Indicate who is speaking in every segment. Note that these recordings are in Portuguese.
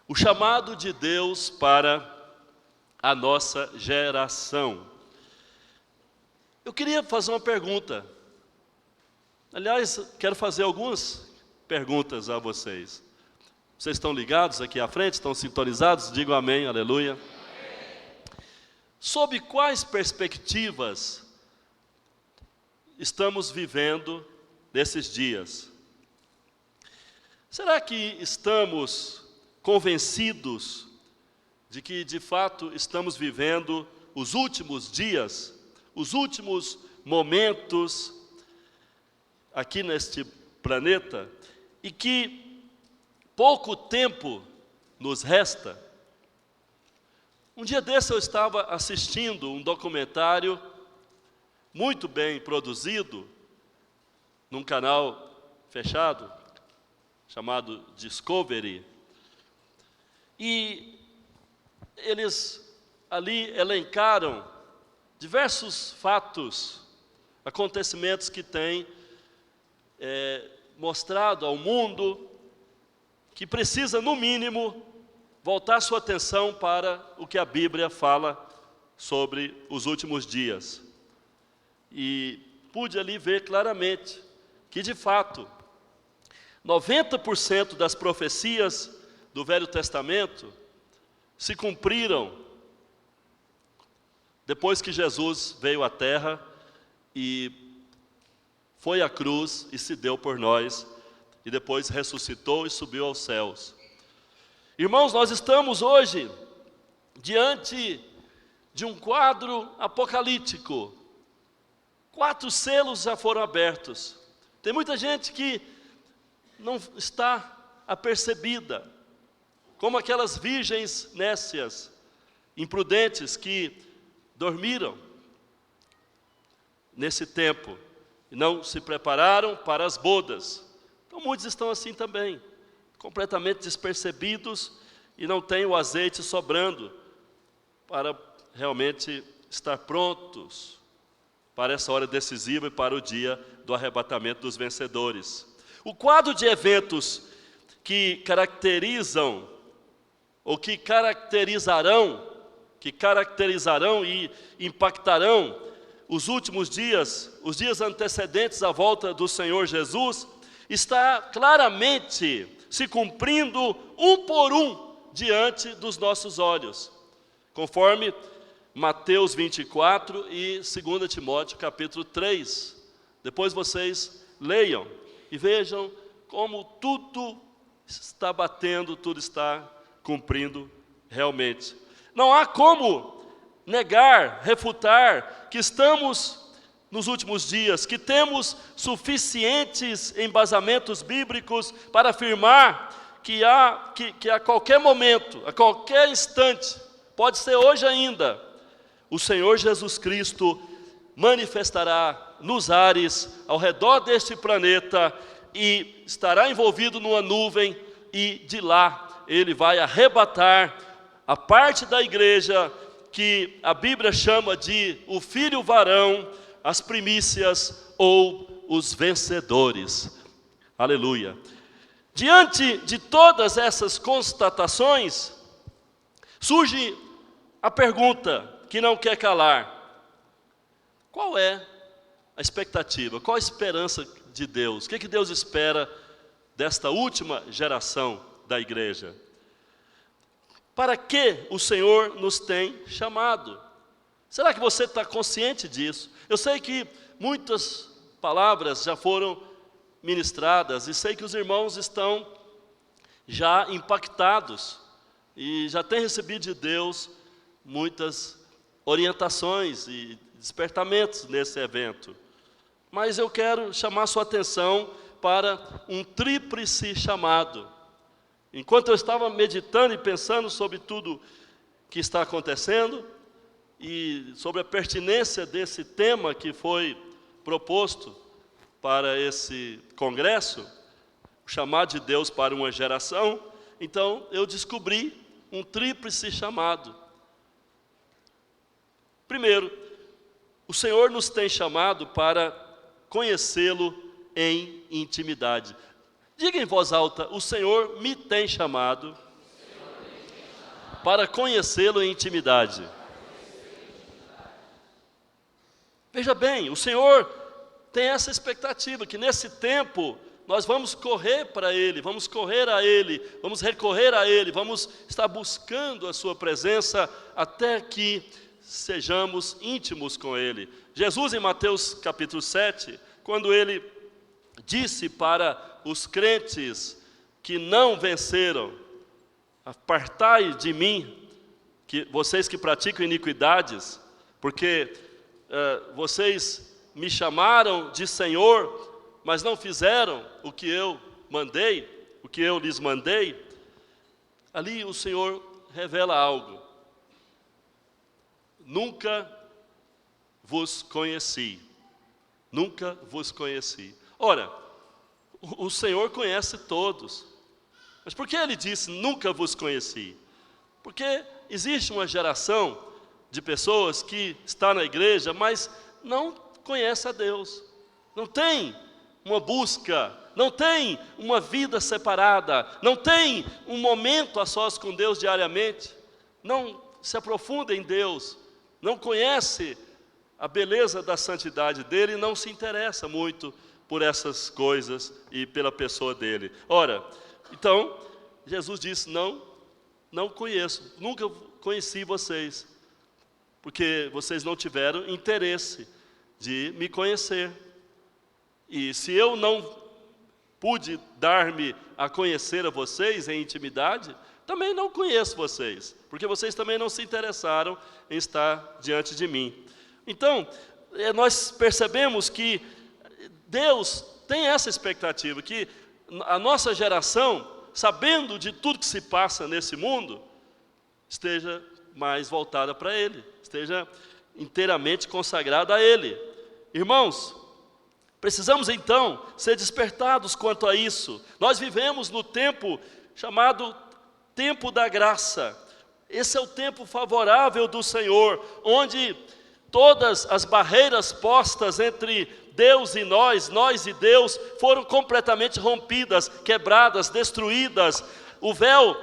Speaker 1: O chamado de Deus para a nossa geração. Eu queria fazer uma pergunta. Aliás, quero fazer algumas perguntas a vocês. Vocês estão ligados aqui à frente? Estão sintonizados? Digam amém, aleluia. Amém. Sob quais perspectivas estamos vivendo nesses dias? Será que estamos convencidos de que, de fato, estamos vivendo os últimos dias, os últimos momentos aqui neste planeta, e que pouco tempo nos resta? Um dia desse eu estava assistindo um documentário muito bem produzido, num canal fechado, chamado Discovery, e eles ali elencaram diversos fatos, acontecimentos que têm mostrado ao mundo que precisa, no mínimo, voltar sua atenção para o que a Bíblia fala sobre os últimos dias. E pude ali ver claramente que, de fato, 90% das profecias do Velho Testamento se cumpriram depois que Jesus veio à Terra e foi à cruz e se deu por nós, e depois ressuscitou e subiu aos céus. Irmãos, nós estamos hoje diante de um quadro apocalíptico. 4 selos já foram abertos. Tem muita gente que não está apercebida, como aquelas virgens nécias, imprudentes, que dormiram nesse tempo e não se prepararam para as bodas. Então muitos estão assim também, completamente despercebidos e não têm o azeite sobrando para realmente estar prontos para essa hora decisiva e para o dia do arrebatamento dos vencedores. O quadro de eventos que caracterizam, ou que caracterizarão e impactarão os últimos dias, os dias antecedentes à volta do Senhor Jesus, está claramente se cumprindo um por um diante dos nossos olhos, conforme Mateus 24 e 2 Timóteo capítulo 3. Depois vocês leiam e vejam como tudo está batendo, tudo está cumprindo realmente. Não há como negar, refutar que estamos nos últimos dias, que temos suficientes embasamentos bíblicos para afirmar que a qualquer momento, a qualquer instante, pode ser hoje ainda, o Senhor Jesus Cristo manifestará nos ares ao redor deste planeta e estará envolvido numa nuvem, e de lá ele vai arrebatar a parte da igreja que a Bíblia chama de o filho varão, as primícias ou os vencedores. Aleluia. Diante de todas essas constatações, surge a pergunta que não quer calar: qual é a expectativa, qual a esperança de Deus? O que Deus espera desta última geração da igreja? Para que o Senhor nos tem chamado? Será que você está consciente disso? Eu sei que muitas palavras já foram ministradas e sei que os irmãos estão já impactados e já têm recebido de Deus muitas orientações e despertamentos nesse evento. Mas eu quero chamar sua atenção para um tríplice chamado. Enquanto eu estava meditando e pensando sobre tudo que está acontecendo e sobre a pertinência desse tema que foi proposto para esse congresso, o chamado de Deus para uma geração, então eu descobri um tríplice chamado. Primeiro, o Senhor nos tem chamado para conhecê-lo em intimidade. Diga em voz alta: o Senhor me tem chamado para conhecê-lo em intimidade. Veja bem, o Senhor tem essa expectativa, que nesse tempo nós vamos correr para Ele, vamos correr a Ele, vamos recorrer a Ele, vamos estar buscando a Sua presença até que sejamos íntimos com Ele. Jesus, em Mateus capítulo 7, quando Ele disse para os crentes que não venceram: apartai de mim, que vocês que praticam iniquidades, porque vocês me chamaram de Senhor, mas não fizeram o que eu mandei, o que eu lhes mandei. Ali o Senhor revela algo: nunca vos conheci, nunca vos conheci. Ora, o Senhor conhece todos, mas por que Ele disse nunca vos conheci? Porque existe uma geração de pessoas que está na igreja, mas não conhece a Deus, não tem uma busca, não tem uma vida separada, não tem um momento a sós com Deus diariamente, não se aprofunda em Deus, não conhece a beleza da santidade dele, não se interessa muito por essas coisas e pela pessoa dele. Ora, então, Jesus disse: não conheço, nunca conheci vocês, porque vocês não tiveram interesse de me conhecer. E se eu não pude dar-me a conhecer a vocês em intimidade, também não conheço vocês, porque vocês também não se interessaram em estar diante de mim. Então, nós percebemos que Deus tem essa expectativa, que a nossa geração, sabendo de tudo que se passa nesse mundo, esteja mais voltada para Ele, esteja inteiramente consagrada a Ele. Irmãos, precisamos então ser despertados quanto a isso. Nós vivemos no tempo chamado tempo da graça. Esse é o tempo favorável do Senhor, onde todas as barreiras postas entre Deus e nós e Deus, foram completamente rompidas, quebradas, destruídas. O véu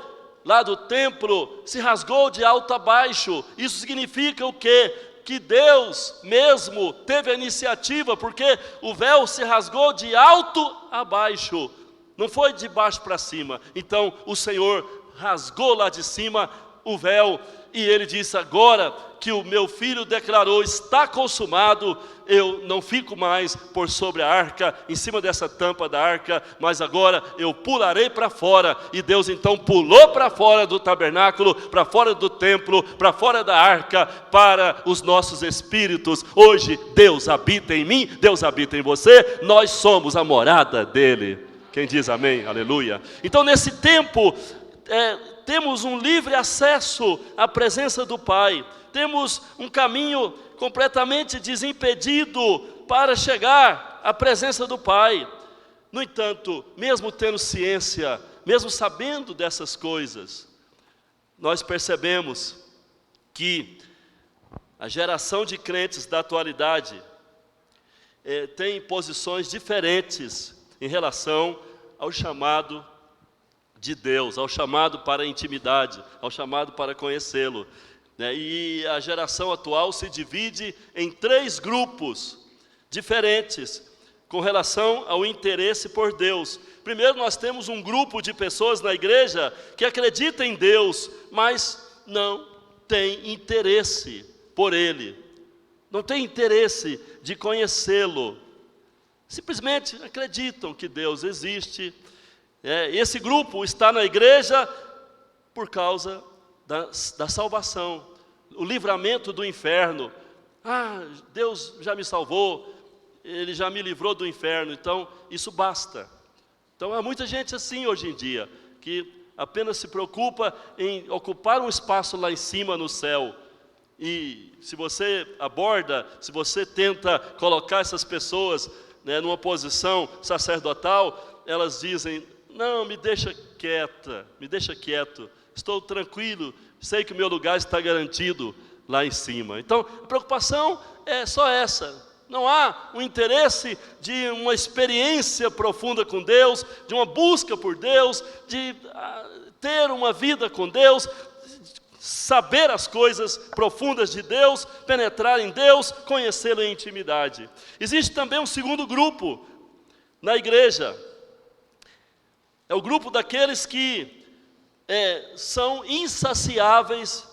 Speaker 1: lá do templo se rasgou de alto a baixo. Isso significa o quê? Que Deus mesmo teve a iniciativa, porque o véu se rasgou de alto a baixo, não foi de baixo para cima. Então o Senhor rasgou lá de cima o véu, e Ele disse: agora que o meu filho declarou está consumado, eu não fico mais por sobre a arca, em cima dessa tampa da arca, mas agora eu pularei para fora. E Deus então pulou para fora do tabernáculo, para fora do templo, para fora da arca, para os nossos espíritos. Hoje Deus habita em mim, Deus habita em você, nós somos a morada dEle. Quem diz amém? Aleluia. Então nesse tempo, temos um livre acesso à presença do Pai, temos um caminho completamente desimpedido para chegar à presença do Pai. No entanto, mesmo tendo ciência, mesmo sabendo dessas coisas, nós percebemos que a geração de crentes da atualidade tem posições diferentes em relação ao chamado de Deus, ao chamado para a intimidade, ao chamado para conhecê-lo. E a geração atual se divide em 3 grupos diferentes com relação ao interesse por Deus. Primeiro, nós temos um grupo de pessoas na igreja que acredita em Deus, mas não tem interesse por Ele, não tem interesse de conhecê-lo, simplesmente acreditam que Deus existe. Esse grupo está na igreja por causa da salvação, o livramento do inferno. Deus já me salvou, Ele já me livrou do inferno, então isso basta. Então há muita gente assim hoje em dia, que apenas se preocupa em ocupar um espaço lá em cima no céu. E se você aborda, se você tenta colocar essas pessoas numa posição sacerdotal, elas dizem: não, me deixa quieta, me deixa quieto, estou tranquilo, sei que o meu lugar está garantido lá em cima. Então, a preocupação é só essa. Não há um interesse de uma experiência profunda com Deus, de uma busca por Deus, de ter uma vida com Deus, saber as coisas profundas de Deus, penetrar em Deus, conhecê-lo em intimidade. Existe também um segundo grupo na igreja. É o grupo daqueles que são insaciáveis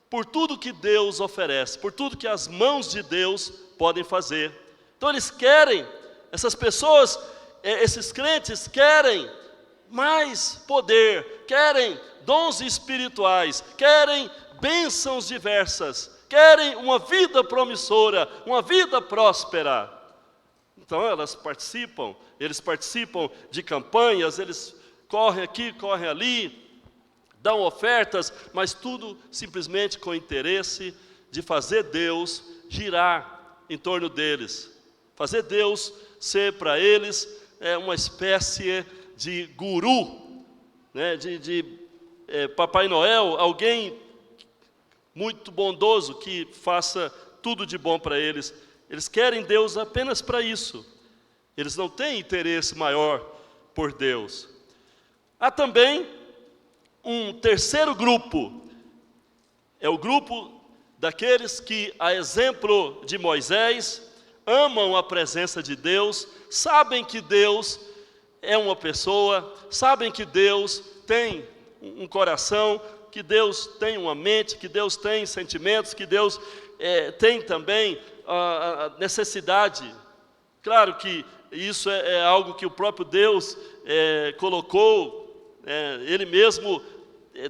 Speaker 1: por tudo que Deus oferece, por tudo que as mãos de Deus podem fazer. Então eles querem, essas pessoas, esses crentes querem mais poder, querem dons espirituais, querem bênçãos diversas, querem uma vida promissora, uma vida próspera. Então eles participam de campanhas, eles correm aqui, correm ali, dão ofertas, mas tudo simplesmente com o interesse de fazer Deus girar em torno deles. Fazer Deus ser para eles uma espécie de guru, né, de Papai Noel, alguém muito bondoso que faça tudo de bom para eles. Eles querem Deus apenas para isso. Eles não têm interesse maior por Deus. Há também um terceiro grupo. É o grupo daqueles que, a exemplo de Moisés, amam a presença de Deus, sabem que Deus é uma pessoa, sabem que Deus tem um coração, que Deus tem uma mente, que Deus tem sentimentos, que Deus tem também a necessidade. Claro que isso é algo que o próprio Deus colocou, Ele mesmo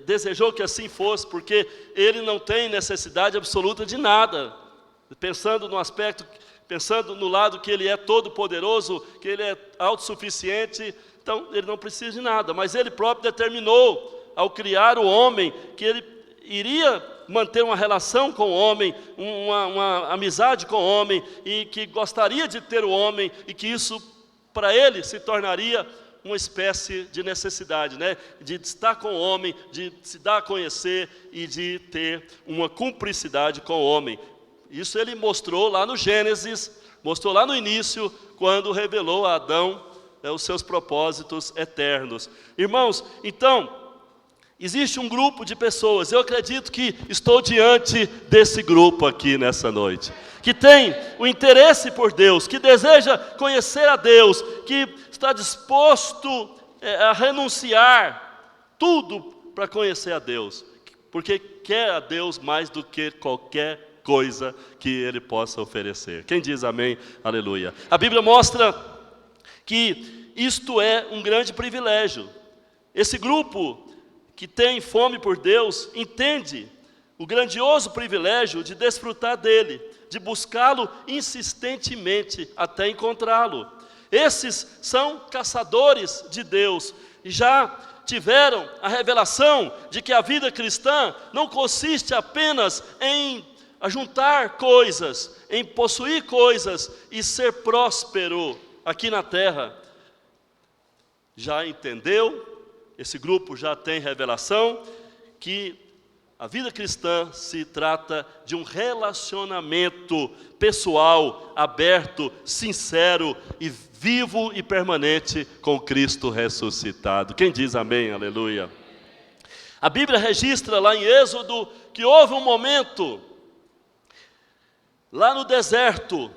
Speaker 1: desejou que assim fosse, porque Ele não tem necessidade absoluta de nada. Pensando no aspecto, pensando no lado que Ele é todo poderoso, que Ele é autossuficiente, então Ele não precisa de nada, mas Ele próprio determinou, ao criar o homem, que Ele iria manter uma relação com o homem, uma amizade com o homem, e que gostaria de ter o homem, e que isso para Ele se tornaria uma espécie de necessidade, né? De estar com o homem, de se dar a conhecer e de ter uma cumplicidade com o homem. Isso Ele mostrou lá no Gênesis, mostrou lá no início, quando revelou a Adão os seus propósitos eternos. Irmãos, então, existe um grupo de pessoas, eu acredito que estou diante desse grupo aqui nessa noite, que tem o interesse por Deus, que deseja conhecer a Deus, que está disposto a renunciar tudo para conhecer a Deus, porque quer a Deus mais do que qualquer coisa que Ele possa oferecer. Quem diz amém? Aleluia. A Bíblia mostra que isto é um grande privilégio. Esse grupo que tem fome por Deus entende o grandioso privilégio de desfrutar dele, de buscá-lo insistentemente até encontrá-lo. Esses são caçadores de Deus e já tiveram a revelação de que a vida cristã não consiste apenas em ajuntar coisas, em possuir coisas e ser próspero aqui na terra. Já entendeu? Esse grupo já tem revelação que a vida cristã se trata de um relacionamento pessoal, aberto, sincero e vivo e permanente com Cristo ressuscitado. Quem diz amém? Aleluia. A Bíblia registra lá em Êxodo que houve um momento lá no deserto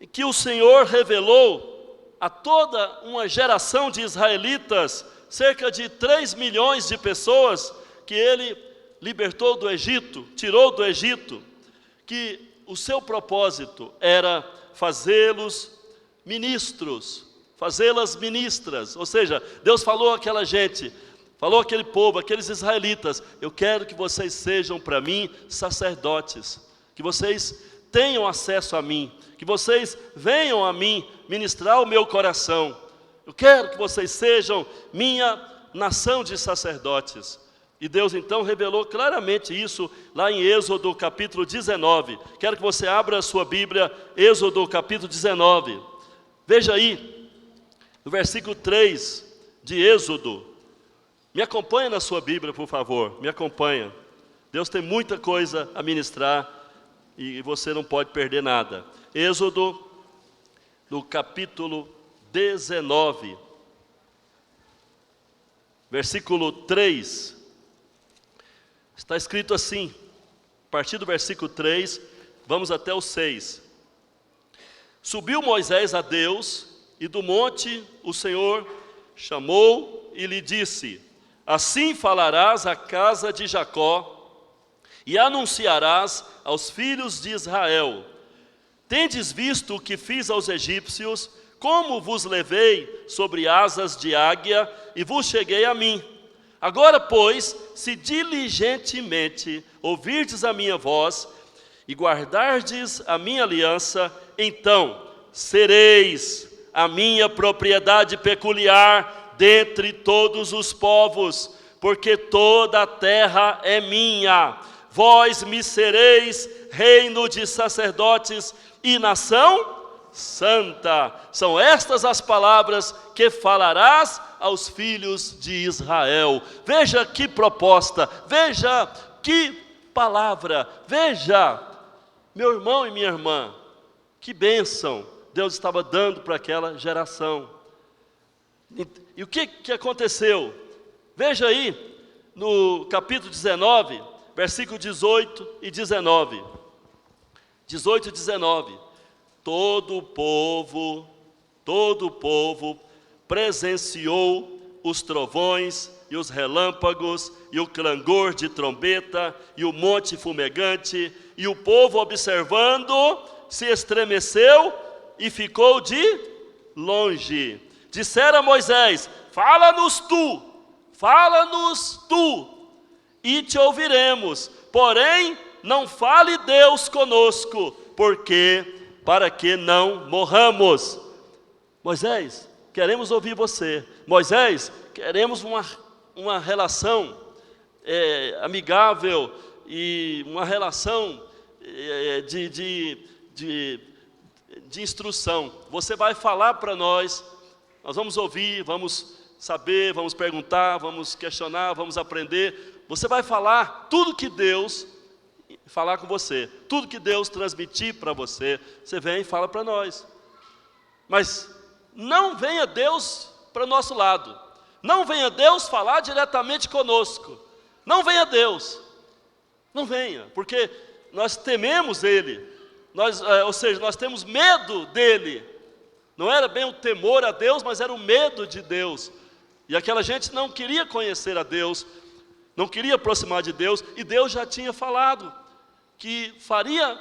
Speaker 1: em que o Senhor revelou a toda uma geração de israelitas, cerca de 3 milhões de pessoas que Ele libertou do Egito, tirou do Egito, que o seu propósito era fazê-los ministros, fazê-las ministras. Ou seja, Deus falou àquela gente, falou àquele povo, aqueles israelitas: eu quero que vocês sejam para mim sacerdotes, que vocês tenham acesso a mim, que vocês venham a mim ministrar o meu coração. Eu quero que vocês sejam minha nação de sacerdotes. E Deus então revelou claramente isso lá em Êxodo capítulo 19. Quero que você abra a sua Bíblia, Êxodo capítulo 19. Veja aí, no versículo 3 de Êxodo. Me acompanha na sua Bíblia, por favor, me acompanha. Deus tem muita coisa a ministrar e você não pode perder nada. Êxodo, no capítulo 19, versículo 3. Está escrito assim, a partir do versículo 3, vamos até o 6. Subiu Moisés a Deus, e do monte o Senhor chamou e lhe disse: assim falarás à casa de Jacó, e anunciarás aos filhos de Israel: tendes visto o que fiz aos egípcios, como vos levei sobre asas de águia, e vos cheguei a mim. Agora, pois, se diligentemente ouvirdes a minha voz, e guardardes a minha aliança, então sereis a minha propriedade peculiar dentre todos os povos, porque toda a terra é minha. Vós me sereis reino de sacerdotes e nação santa. São estas as palavras que falarás aos filhos de Israel. Veja que proposta, veja que palavra, veja, meu irmão e minha irmã, que bênção Deus estava dando para aquela geração. E o que aconteceu? Veja aí, no capítulo 19, versículo 18 e 19. 18 e 19. Todo o povo presenciou os trovões e os relâmpagos e o clangor de trombeta e o monte fumegante, e o povo, observando, se estremeceu e ficou de longe. Dissera a Moisés: fala-nos tu, e te ouviremos. Porém, não fale Deus conosco, para que não morramos. Moisés, queremos ouvir você. Moisés, queremos uma relação amigável e uma relação de instrução. Você vai falar para nós vamos ouvir, vamos saber, vamos perguntar, vamos questionar, vamos aprender. Você vai falar tudo que Deus falar com você, tudo que Deus transmitir para você, você vem e fala para nós. Mas não venha Deus para o nosso lado, não venha Deus falar diretamente conosco, não venha Deus, não venha, porque nós tememos Ele, ou seja, nós temos medo dEle. Não era bem o temor a Deus, mas era o medo de Deus. E aquela gente não queria conhecer a Deus, não queria aproximar de Deus, e Deus já tinha falado que faria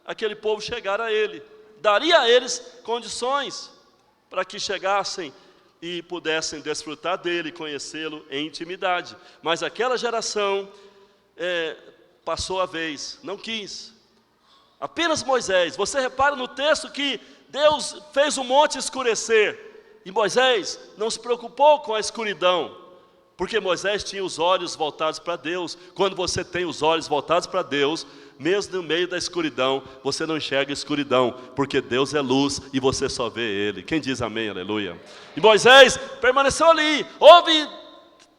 Speaker 1: aquele povo chegar a Ele, daria a eles condições para que chegassem e pudessem desfrutar dEle, conhecê-lo em intimidade. Mas aquela geração passou a vez, não quis. Apenas Moisés. Você repara no texto que Deus fez o monte escurecer, e Moisés não se preocupou com a escuridão, porque Moisés tinha os olhos voltados para Deus. Quando você tem os olhos voltados para Deus, mesmo no meio da escuridão, você não enxerga a escuridão, porque Deus é luz e você só vê Ele. Quem diz amém, aleluia? E Moisés permaneceu ali, houve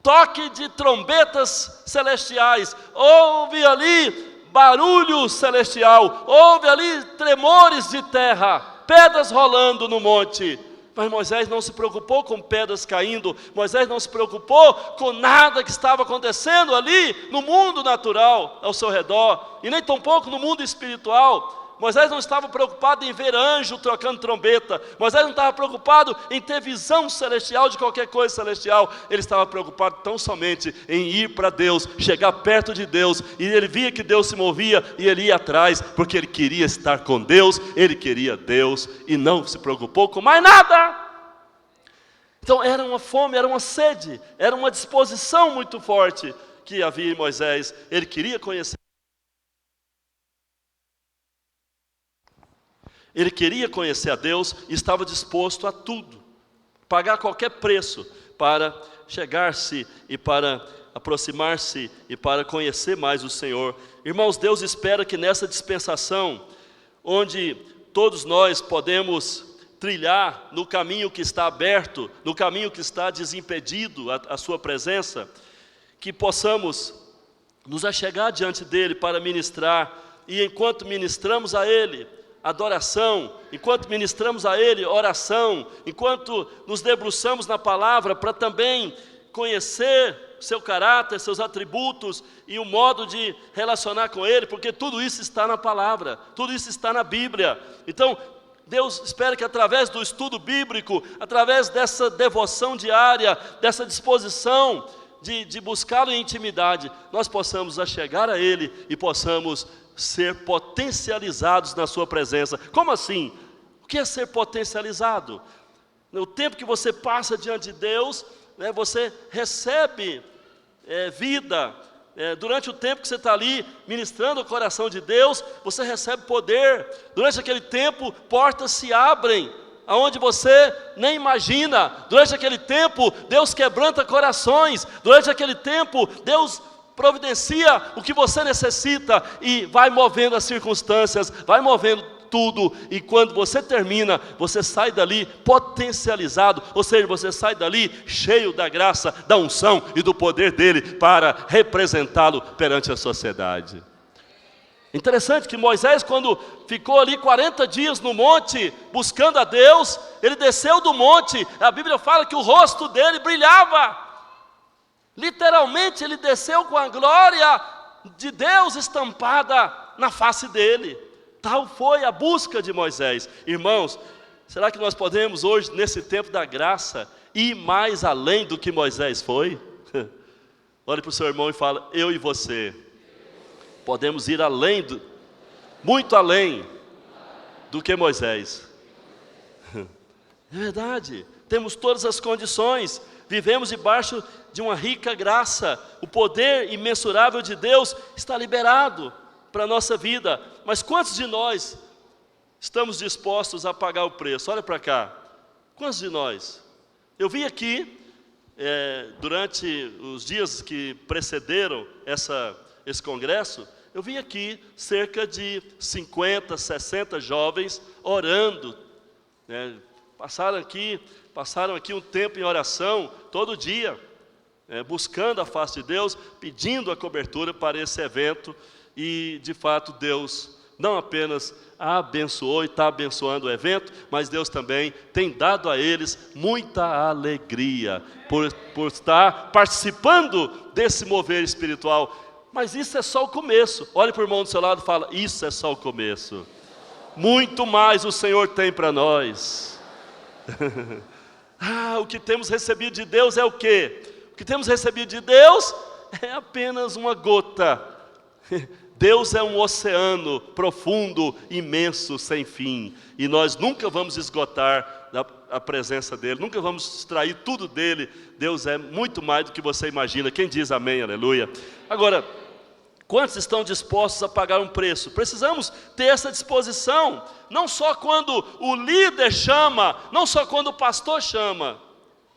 Speaker 1: toque de trombetas celestiais, houve ali barulho celestial, houve ali tremores de terra, pedras rolando no monte. Mas Moisés não se preocupou com pedras caindo, Moisés não se preocupou com nada que estava acontecendo ali no mundo natural ao seu redor, e nem tampouco no mundo espiritual. Moisés não estava preocupado em ver anjo trocando trombeta, Moisés não estava preocupado em ter visão celestial de qualquer coisa celestial, ele estava preocupado tão somente em ir para Deus, chegar perto de Deus, e ele via que Deus se movia, e ele ia atrás, porque ele queria estar com Deus, ele queria Deus, e não se preocupou com mais nada. Então era uma fome, era uma sede, era uma disposição muito forte que havia em Moisés. Ele queria conhecer. Ele queria conhecer a Deus e estava disposto a tudo, pagar qualquer preço para chegar-se e para aproximar-se e para conhecer mais o Senhor. Irmãos, Deus espera que nessa dispensação, onde todos nós podemos trilhar no caminho que está aberto, no caminho que está desimpedido a sua presença, que possamos nos achegar diante dEle para ministrar, e enquanto ministramos a Ele, adoração, enquanto ministramos a Ele, oração, enquanto nos debruçamos na palavra para também conhecer seu caráter, seus atributos e o modo de relacionar com Ele, porque tudo isso está na palavra, tudo isso está na Bíblia. Então, Deus espera que através do estudo bíblico, através dessa devoção diária, dessa disposição de buscá-lo em intimidade, nós possamos chegar a Ele e possamos ser potencializados na sua presença. Como assim? O que é ser potencializado? No tempo que você passa diante de Deus, né, você recebe vida. Durante o tempo que você está ali ministrando o coração de Deus, você recebe poder. Durante aquele tempo, portas se abrem aonde você nem imagina. Durante aquele tempo, Deus quebranta corações. Durante aquele tempo, Deus providencia o que você necessita e vai movendo as circunstâncias, vai movendo tudo. E quando você termina, você sai dali potencializado, ou seja, você sai dali cheio da graça, da unção e do poder dele para representá-lo perante a sociedade. Interessante que Moisés, quando ficou ali 40 dias no monte, buscando a Deus, ele desceu do monte, a Bíblia fala que o rosto dele brilhava, literalmente ele desceu com a glória de Deus estampada na face dele. Tal foi a busca de Moisés. Irmãos, será que nós podemos hoje, nesse tempo da graça, ir mais além do que Moisés foi? Olhe para o seu irmão e fala: eu e você podemos ir além, muito além do que Moisés. É verdade, temos todas as condições, vivemos debaixo de uma rica graça, o poder imensurável de Deus está liberado para a nossa vida. Mas quantos de nós estamos dispostos a pagar o preço? Olha para cá, quantos de nós? Eu vi aqui, durante os dias que precederam esse congresso, eu vi aqui cerca de 50, 60 jovens orando, né? Passaram aqui um tempo em oração, todo dia, buscando a face de Deus, pedindo a cobertura para esse evento. E de fato Deus não apenas abençoou e está abençoando o evento, mas Deus também tem dado a eles muita alegria por estar participando desse mover espiritual. Mas isso é só o começo. Olhe para o irmão do seu lado e fala: isso é só o começo. Muito mais o Senhor tem para nós. O que temos recebido de Deus é o quê? O que temos recebido de Deus é apenas uma gota. Deus é um oceano profundo, imenso, sem fim. E nós nunca vamos esgotar a presença dEle, nunca vamos extrair tudo dEle. Deus é muito mais do que você imagina. Quem diz amém, aleluia? Agora, quantos estão dispostos a pagar um preço? Precisamos ter essa disposição, não só quando o líder chama, não só quando o pastor chama,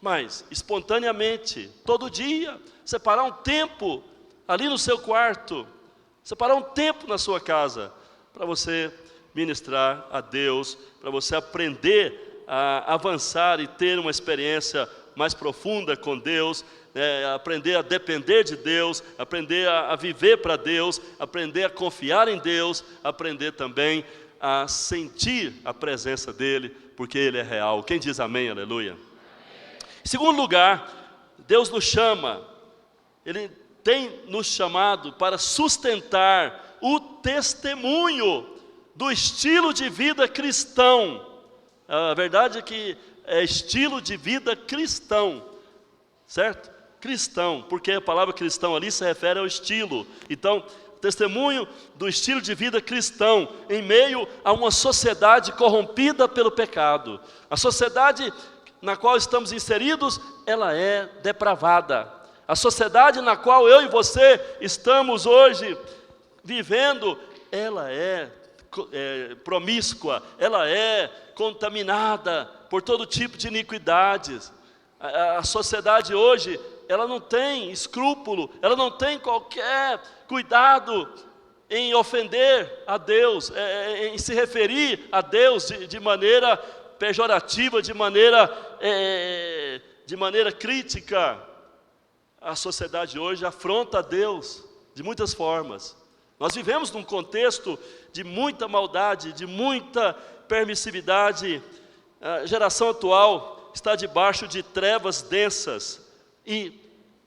Speaker 1: mas espontaneamente, todo dia, separar um tempo ali no seu quarto, separar um tempo na sua casa, para você ministrar a Deus, para você aprender a avançar e ter uma experiência mais profunda com Deus, aprender a depender de Deus, aprender a viver para Deus, aprender a confiar em Deus, aprender também a sentir a presença dEle, porque Ele é real. Quem diz amém, aleluia? Em segundo lugar, Deus nos chama, Ele tem nos chamado para sustentar o testemunho do estilo de vida cristão. A verdade é que é estilo de vida cristão, certo? Cristão, porque a palavra cristão ali se refere ao estilo. Então, testemunho do estilo de vida cristão em meio a uma sociedade corrompida pelo pecado. A sociedade na qual estamos inseridos, ela é depravada. A sociedade na qual eu e você estamos hoje vivendo, ela é promíscua, ela é contaminada por todo tipo de iniquidades. A sociedade hoje, ela não tem escrúpulo, ela não tem qualquer cuidado em ofender a Deus, em se referir a Deus de maneira pejorativa, de maneira crítica. A sociedade hoje afronta a Deus de muitas formas. Nós vivemos num contexto de muita maldade, de muita permissividade. A geração atual está debaixo de trevas densas. E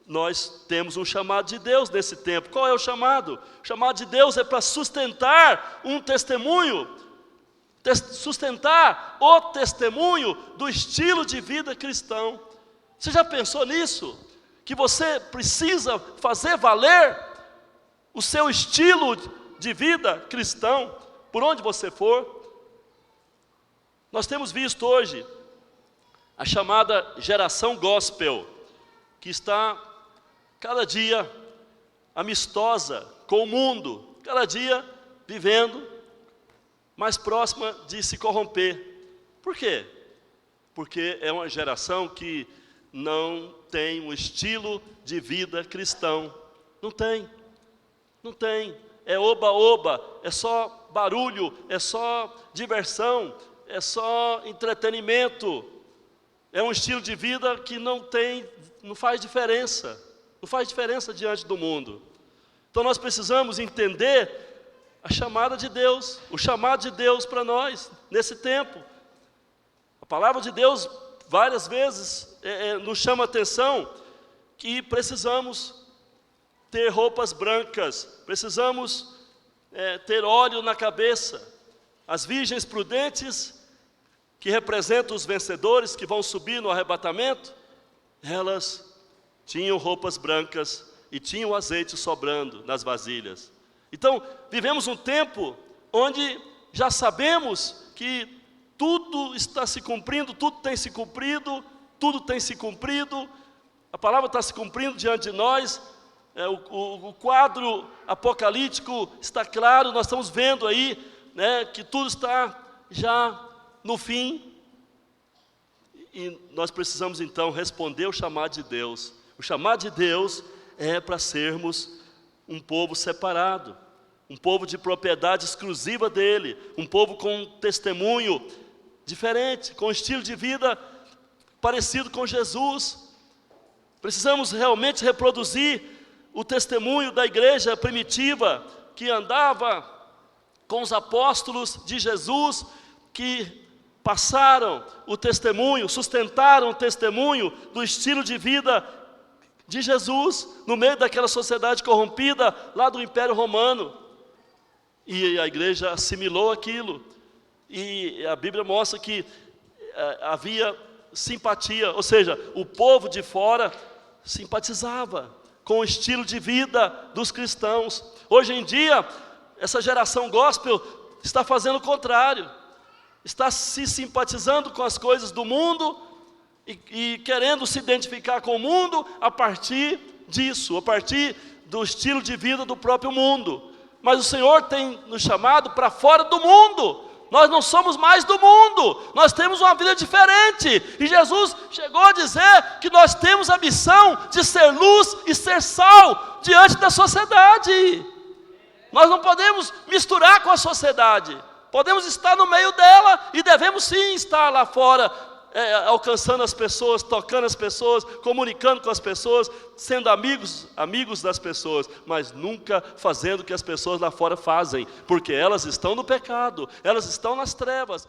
Speaker 1: nós temos um chamado de Deus nesse tempo. Qual é o chamado? O chamado de Deus é para sustentar um testemunho, sustentar o testemunho do estilo de vida cristão. Você já pensou nisso? Que você precisa fazer valer o seu estilo de vida cristão, por onde você for. Nós temos visto hoje a chamada geração gospel, que está cada dia amistosa com o mundo, cada dia vivendo mais próxima de se corromper. Por quê? Porque é uma geração que não tem um estilo de vida cristão. Não tem. É oba-oba, é só barulho, é só diversão, é só entretenimento. É um estilo de vida que não faz diferença. Não faz diferença diante do mundo. Então nós precisamos entender a chamada de Deus, o chamado de Deus para nós, nesse tempo. A palavra de Deus, várias vezes, nos chama a atenção que precisamos ter roupas brancas, precisamos ter óleo na cabeça. As virgens prudentes, que representam os vencedores que vão subir no arrebatamento, elas tinham roupas brancas e tinham azeite sobrando nas vasilhas. Então, vivemos um tempo onde já sabemos que tudo está se cumprindo, tudo tem se cumprido, a palavra está se cumprindo diante de nós, o quadro apocalíptico está claro, nós estamos vendo aí, que tudo está já no fim, e nós precisamos então responder o chamado de Deus. O chamado de Deus é para sermos um povo separado, um povo de propriedade exclusiva dele, um povo com um testemunho diferente, com um estilo de vida parecido com Jesus. Precisamos realmente reproduzir o testemunho da igreja primitiva, que andava com os apóstolos de Jesus, que passaram o testemunho, sustentaram o testemunho do estilo de vida de Jesus, no meio daquela sociedade corrompida, lá do Império Romano. E a igreja assimilou aquilo, e a Bíblia mostra que havia simpatia, ou seja, o povo de fora simpatizava com o estilo de vida dos cristãos. Hoje em dia, essa geração gospel está fazendo o contrário, está se simpatizando com as coisas do mundo e querendo se identificar com o mundo a partir disso, a partir do estilo de vida do próprio mundo. Mas o Senhor tem nos chamado para fora do mundo. Nós não somos mais do mundo, nós temos uma vida diferente. E Jesus chegou a dizer que nós temos a missão de ser luz e ser sal diante da sociedade. Nós não podemos misturar com a sociedade, podemos estar no meio dela e devemos sim estar lá fora, alcançando as pessoas, tocando as pessoas, comunicando com as pessoas, sendo amigos das pessoas, mas nunca fazendo o que as pessoas lá fora fazem, porque elas estão no pecado, elas estão nas trevas.